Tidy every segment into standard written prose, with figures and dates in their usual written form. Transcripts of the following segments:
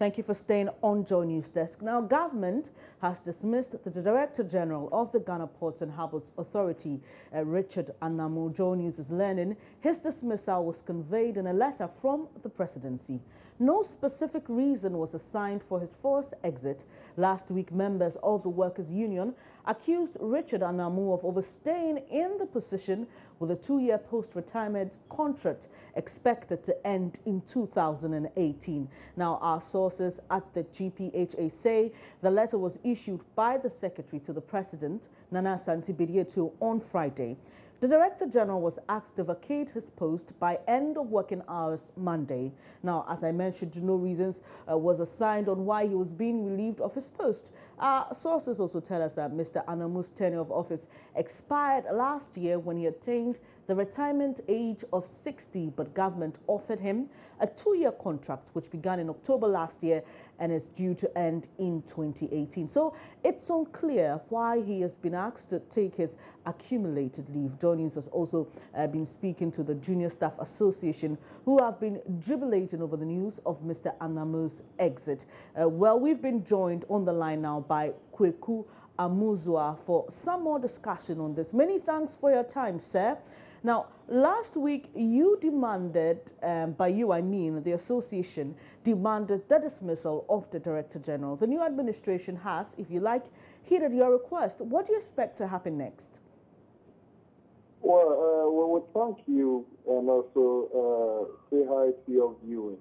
Thank you for staying on Joy News Desk. Now, government has dismissed the Director General of the Ghana Ports and Harbours Authority, Richard Anamu. Joy News is learning his dismissal was conveyed in a letter from the presidency. No specific reason was assigned for his forced exit. Last week, members of the Workers' Union accused Richard Anamu of overstaying in the position with a 2-year post-retirement contract expected to end in 2018. Now, our sources at the GPHA say the letter was issued by the Secretary to the President, Nana Asante Bediatu, on Friday. The Director General was asked to vacate his post by end of working hours Monday. Now, as I mentioned, no reasons was assigned on why he was being relieved of his post. Sources also tell us that Mr. Anamu's tenure of office expired last year when he attained the retirement age of 60, but government offered him a 2-year contract which began in October last year and is due to end in 2018. So it's unclear why he has been asked to take his accumulated leave. Joy News has also been speaking to the Junior Staff Association, who have been jubilating over the news of Mr. Anamu's exit. Well, we've been joined on the line now by Kweku Amuzua for some more discussion on this. Many thanks for your time, sir. Now, last week you demanded, by you I mean the association, demanded the dismissal of the Director General. The new administration has, if you like, heeded your request. What do you expect to happen next? Well, thank you, and also say hi to your viewing.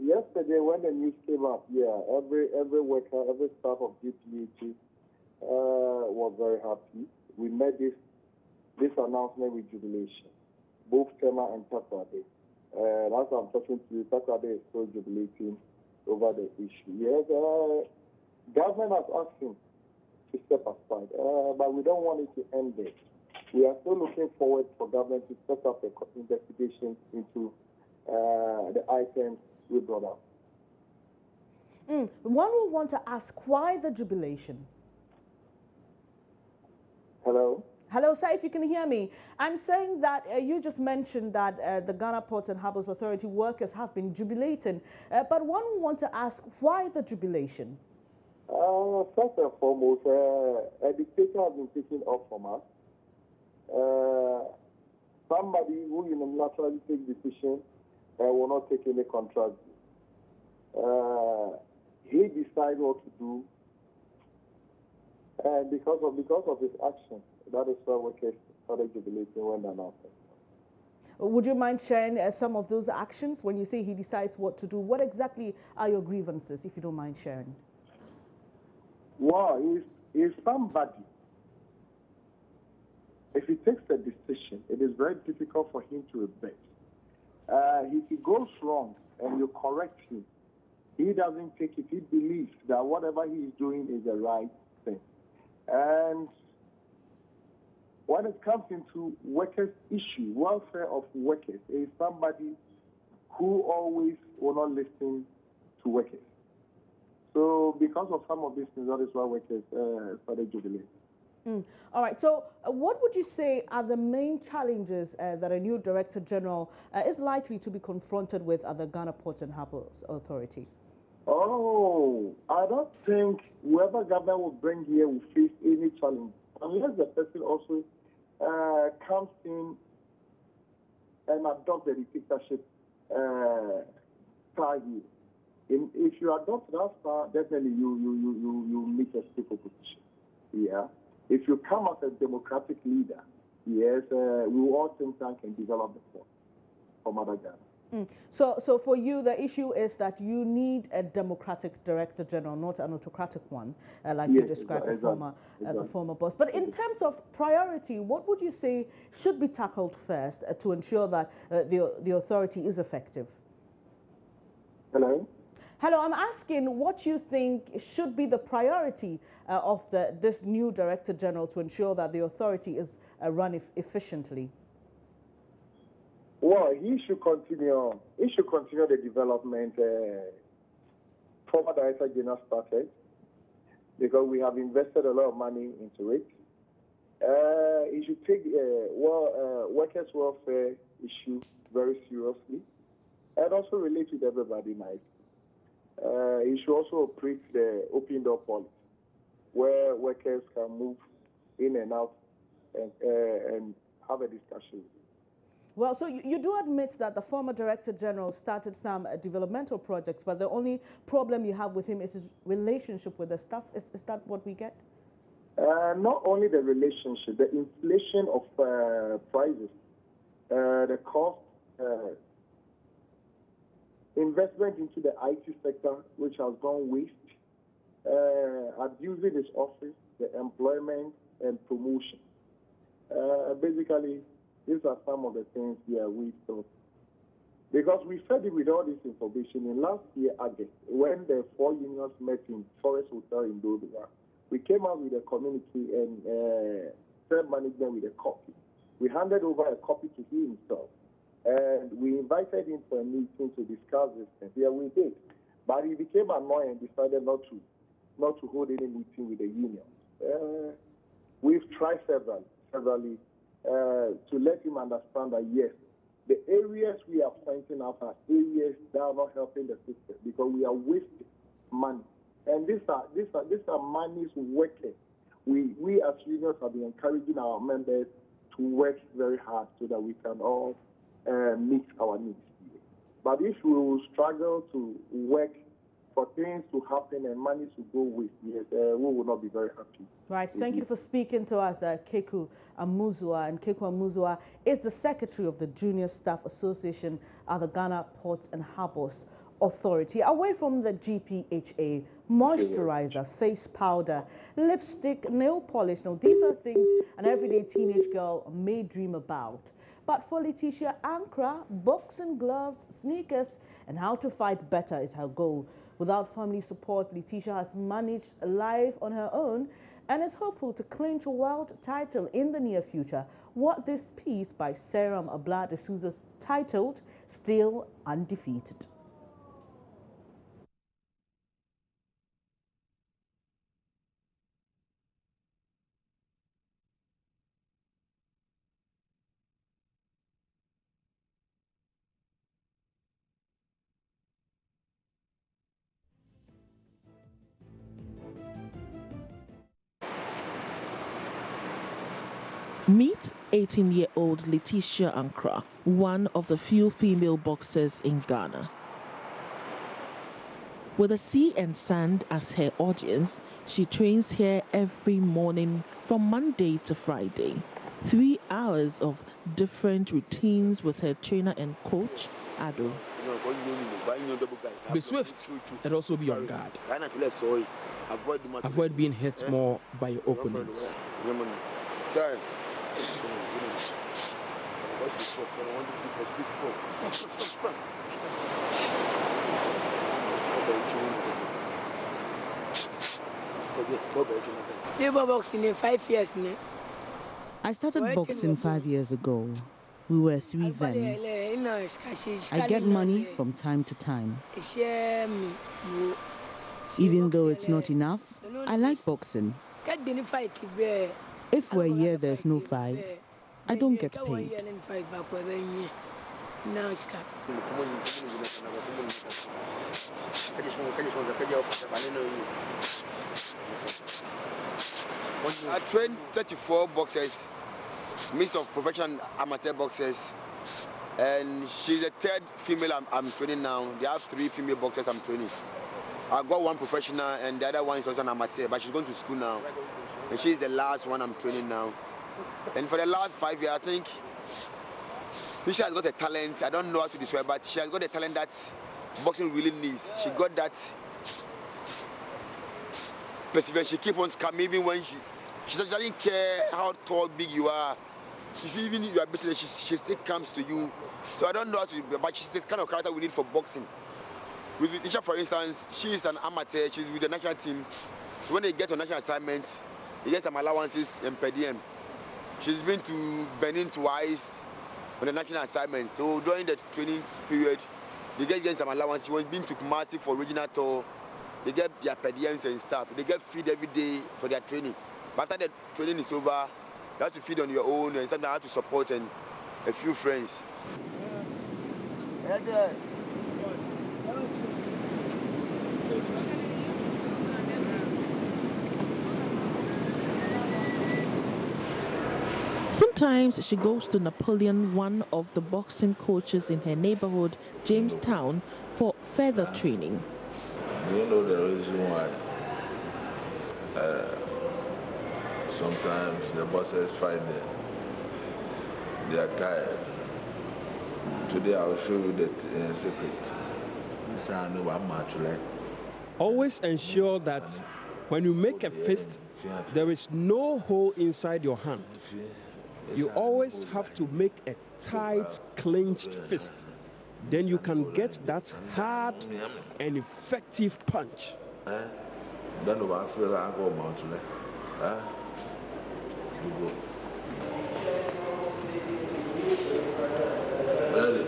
Yesterday, when the news came up, every worker, every staff of GPHA was very happy. We made this announcement with jubilation, both Tema and Takrade. As I'm talking to you, Takrade is still jubilating over the issue. Yes, government has asked him to step aside, but we don't want it to end there. We are still looking forward for government to set up an investigation into the items we brought up. One will want to ask, why the jubilation? Hello? Hello, sir, if you can hear me. I'm saying that you just mentioned that the Ghana Ports and Harbours Authority workers have been jubilating, but one will want to ask, why the jubilation? First and foremost, a dictator has been taken off from us. Somebody who unilaterally takes decisions will not take any contract. He decides what to do, and because of his action, that is why workers started jubilating when the announcement. Would you mind sharing some of those actions? When you say he decides what to do, what exactly are your grievances, if you don't mind sharing? Well, he's somebody. If he takes a decision, it is very difficult for him to revert. If he goes wrong and you correct him, he doesn't take it. He believes that whatever he is doing is the right thing. And when it comes into workers' issue, welfare of workers, is somebody who always will not listen to workers. So because of some of these things, that is why workers started jubilating. All right. So what would you say are the main challenges that a new Director General is likely to be confronted with at the Ghana Ports and Harbours Authority? Oh, I don't think whoever government will bring here will face any challenge, unless the person also comes in and adopts the dictatorship style here. If you adopt that style, definitely you meet a stiff opposition. Yeah. If you come as a democratic leader, yes, we all think that can develop the form from other Ghana. So for you, the issue is that you need a democratic Director General, not an autocratic one, like you described the former boss. But in terms of priority, what would you say should be tackled first to ensure that the authority is effective? Hello? Hello, I'm asking what you think should be the priority of this new Director General to ensure that the authority is run efficiently. Well, he should continue. He should continue the development former Director General started, because we have invested a lot of money into it. He should take workers' welfare issue very seriously. and also relate with everybody nicely. He should also preach the open door policy, where workers can move in and out and have a discussion. Well, so you do admit that the former Director General started some developmental projects, but the only problem you have with him is his relationship with the staff. Is that what we get? Not only the relationship, the inflation of prices, the cost, investment into the IT sector, which has gone waste, abusing his office, the employment and promotion. Basically, these are some of the things we thought. Because we fed it with all this information in last year, August, when the 4 unions met in Forest Hotel in Dodowa. We came out with a communique and third management with a copy. We handed over a copy to him himself. And we invited him for a meeting to discuss this thing. Yeah, we did. But he became annoyed and decided not to hold any meeting with the union. We've tried severally to let him understand that yes, the areas we are pointing out are areas that are not helping the system because we are wasting money. And these are monies working. We as unions have been encouraging our members to work very hard so that we can all meet our needs. But if we will struggle to work for things to happen and money to go with, yes, we will not be very happy. Right. Thank you for speaking to us, Keku Amuzua. And Keku Amuzua is the secretary of the Junior Staff Association at the Ghana Ports and Harbours Authority. Away from the GPHA, moisturizer, face powder, lipstick, nail polish. Now, these are things an everyday teenage girl may dream about. But for Letitia Ankra, boxing gloves, sneakers, and how to fight better is her goal. Without family support, Letitia has managed life on her own and is hopeful to clinch a world title in the near future. What this piece by Seram Abla de Souza titled, Still Undefeated. Meet 18-year-old Letitia Ankra, one of the few female boxers in Ghana. With the sea and sand as her audience, she trains here every morning from Monday to Friday. 3 hours of different routines with her trainer and coach, Ado. Be swift and also be on guard. Avoid being hit more by your opponents. You were boxing in 5 years now. I started boxing 5 years ago. We were 3 then. I get money from time to time. Even though it's not enough, I like boxing. If we're here, there's no fight, I don't get paid. I train 34 boxers, mix of professional and amateur boxers, and she's the third female I'm training now. There are 3 female boxers I'm training. I've got 1 professional and the other one is also an amateur, but she's going to school now. And she's the last one I'm training now. And for the last 5 years, I think she has got a talent. I don't know how to describe, but she has got a talent that boxing really needs. She got that perseverance. She keeps on coming even when she doesn't care how tall, big you are. Even if you are busy, she still comes to you. So I don't know how to, but she's the kind of character we need for boxing. With Isha, for instance, she is an amateur. She's with the national team. So when they get on national assignments, they get some allowances and per diem. She's been to Benin twice on the national assignment. So during the training period, they get some allowance. She was been to Kumasi for regional tour. They get their per diems and stuff. They get feed every day for their training. But after the training is over, you have to feed on your own and sometimes you have to support and a few friends. Sometimes she goes to Napoleon, one of the boxing coaches in her neighborhood, Jamestown, for further training. Do you know the reason why sometimes the bosses fight them? They are tired. Today I will show you the secret. Always ensure that when you make a fist, there is no hole inside your hand. You always have to make a tight, clenched fist. Then you can get that hard and effective punch. Then I feel like I go mountain. You go. Ready?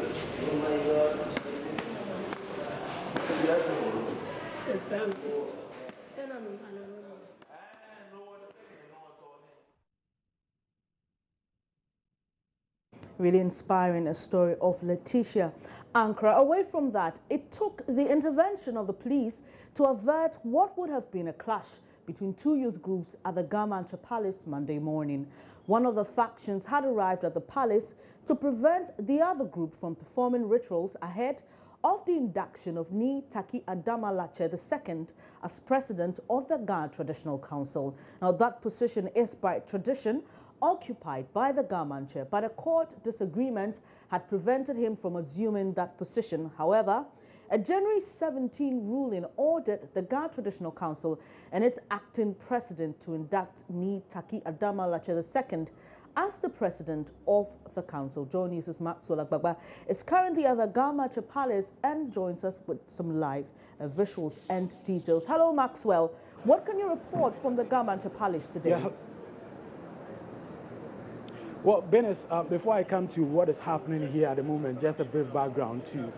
Really inspiring, a story of Letitia Ankara. Away from that, it took the intervention of the police to avert what would have been a clash between two youth groups at the Gamanche Palace Monday morning. One of the factions had arrived at the palace to prevent the other group from performing rituals ahead of the induction of Ni Taki Adamalache II as president of the Ghana Traditional Council. Now, that position is by tradition occupied by the Gamanche, but a court disagreement had prevented him from assuming that position. However, a January 17 ruling ordered the Ghana Traditional Council and its acting president to induct Ni Taki Adamalache II as the president of the council. Joe News' Maxwell Agbagba is currently at the Gamanche Palace and joins us with some live visuals and details. Hello, Maxwell. What can you report from the Gamanche Palace today? Yeah. Well, Benes, before I come to what is happening here at the moment, just a brief background to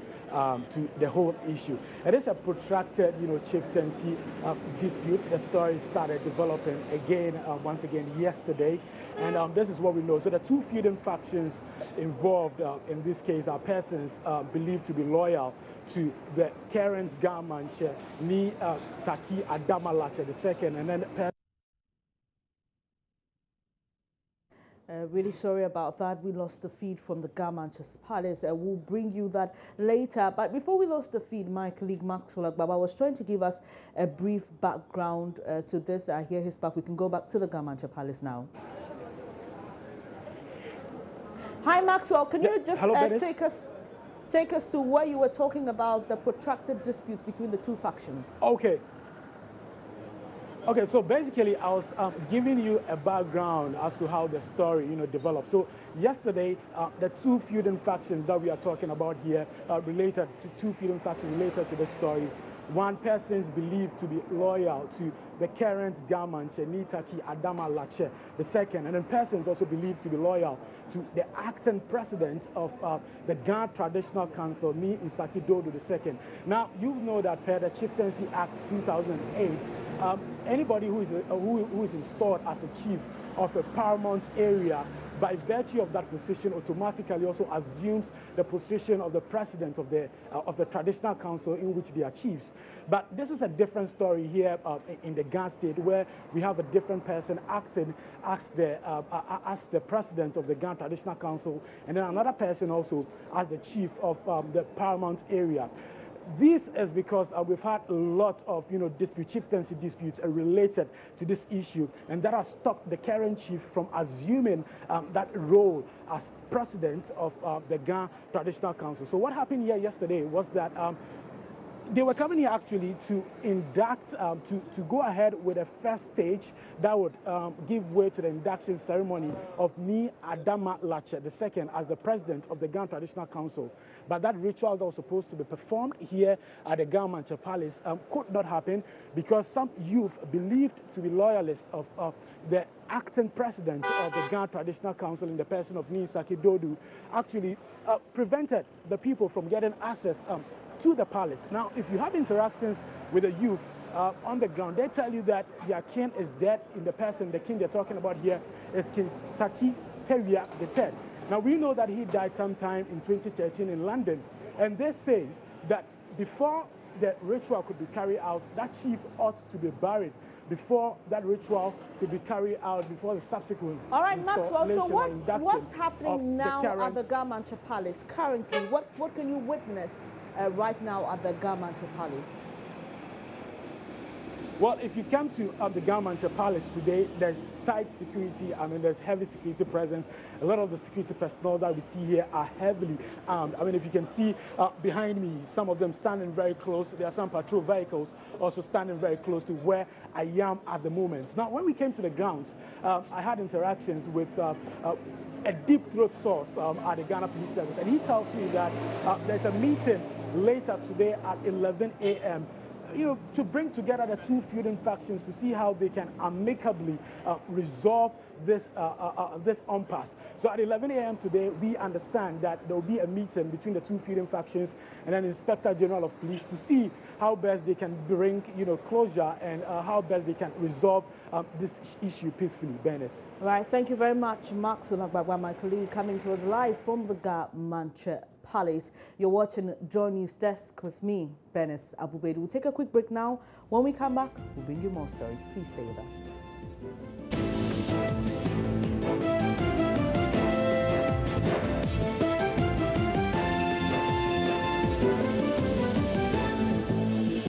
the whole issue. It is a protracted, chieftaincy dispute. The story started developing again, once again yesterday, and this is what we know. So the two feuding factions involved in this case are persons believed to be loyal to the current Gamanche, Ni Taki Adamalache II, and then really sorry about that. We lost the feed from the Gamanche Palace. We'll bring you that later. But before we lost the feed, my colleague Maxwell Agbagba was trying to give us a brief background to this. I hear his back. We can go back to the Gamanche Palace now. Hi, Maxwell. Can you just take us to where you were talking about the protracted disputes between the two factions? Okay, so basically I was giving you a background as to how the story, developed. So yesterday, the two feuding factions that we are talking about here related to two feuding factions related to the story. One person is believed to be loyal to the current Gamanche, Ni Taki Adamalache II, and then persons also believed to be loyal to the acting president of the Ghana Traditional Council, Ni Isaki Dodo II. Now, you know that per the Chieftaincy Act 2008, anybody who is installed as a chief of a paramount area, by virtue of that position, automatically also assumes the position of the president of the traditional council in which they are chiefs. But this is a different story here in the Ghana state, where we have a different person acting as the president of the Ghana Traditional Council, and then another person also as the chief of the paramount area. This is because we've had a lot of, chieftaincy disputes related to this issue, and that has stopped the current chief from assuming that role as president of the Ghana Traditional Council. So what happened here yesterday was that they were coming here actually to induct, to go ahead with a first stage that would give way to the induction ceremony of Ni Adamalache II as the president of the Ghana Traditional Council. But that ritual that was supposed to be performed here at the Gamanche Palace could not happen because some youth believed to be loyalists of the acting president of the Ghana Traditional Council in the person of Ni Isaki Dodo actually prevented the people from getting access to the palace. Now, if you have interactions with the youth on the ground, they tell you that their king is dead in the person. The king they're talking about here is King Taki Tewia III. Now, we know that he died sometime in 2013 in London, and they say that before the ritual could be carried out, that chief ought to be buried before that ritual could be carried out, before the subsequent. All right, Maxwell, so what's happening now at the GPHA Palace currently? What can you witness right now at the GPHA Palace? Well, if you come to the GPHA Palace today, there's tight security. I mean, there's heavy security presence. A lot of the security personnel that we see here are heavily armed. I mean, if you can see behind me, some of them standing very close. There are some patrol vehicles also standing very close to where I am at the moment. Now, when we came to the grounds, I had interactions with a deep throat source at the Ghana Police Service, and he tells me that there's a meeting later today at 11 a.m. To bring together the two feuding factions to see how they can amicably resolve this impasse. So at 11 a.m. today, we understand that there will be a meeting between the two feuding factions and an Inspector General of Police to see how best they can bring closure and how best they can resolve this issue peacefully. Bernice. Right, thank you very much, Maxwell Agbagba, my colleague, coming to us live from the GPHA Palace. You're watching Joy News Desk with me, Bernice Abubedi. We'll take a quick break now. When we come back, we'll bring you more stories. Please stay with us.